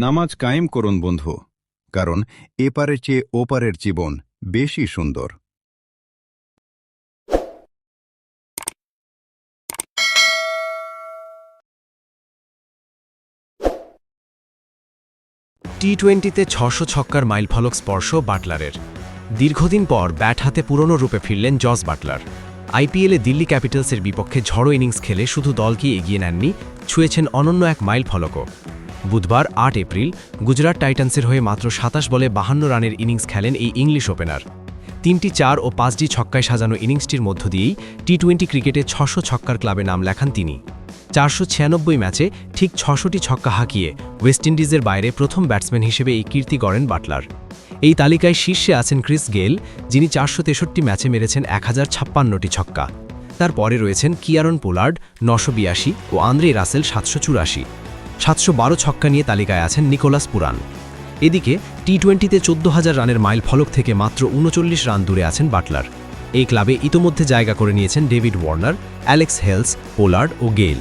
নামাজ কায়েম করুন বন্ধু, কারণ এপারের চেয়ে ওপারের জীবন বেশি সুন্দর। টি-20তে ৬০০ ছক্কার মাইলফলক স্পর্শ বাটলারের। দীর্ঘদিন পর ব্যাট হাতে পুরনো রূপে ফিরলেন জস বাটলার। আইপিএলে দিল্লি ক্যাপিটালসের বিপক্ষে ঝড়ো ইনিংস খেলে শুধু দলকে এগিয়ে নেননি, ছুঁয়েছেন অনন্য এক মাইলফলকও। বুধবার ৮ এপ্রিল গুজরাট টাইটান্সের হয়ে মাত্র ২৭ বলে ৫২ রানের ইনিংস খেলেন এই ইংলিশ ওপেনার। ৩টি ৪ ও ৫টি ছক্কায় সাজানো ইনিংসটির মধ্য দিয়েই টি-20 ক্রিকেটে ৬০০ ছক্কার ক্লাবে নাম লেখান তিনি। ৪৯৬ ম্যাচে ঠিক ৬০০টি ছক্কা হাঁকিয়ে ওয়েস্ট ইন্ডিজের বাইরে প্রথম ব্যাটসম্যান হিসেবে এই কীর্তি গড়েন বাটলার। এই তালিকায় শীর্ষে আছেন ক্রিস গেল, যিনি ৪৬৩ ম্যাচে মেরেছেন ১০৫৬টি ছক্কা। তারপরে রয়েছেন কিয়ারন পোলার্ড ৯৮২ ও আন্দ্রে রাসেল ৭৮৪। ৭১২ ছক্কা নিয়ে তালিকায় আছেন নিকোলাস পুরান। এদিকে টি-20তে ১৪,০০০ রানের মাইল ফলক থেকে মাত্র ৩৯ রান দূরে আছেন বাটলার। এই ক্লাবে ইতোমধ্যে জায়গা করে নিয়েছেন David Warner, Alex Hales, Pollard ও গেইল।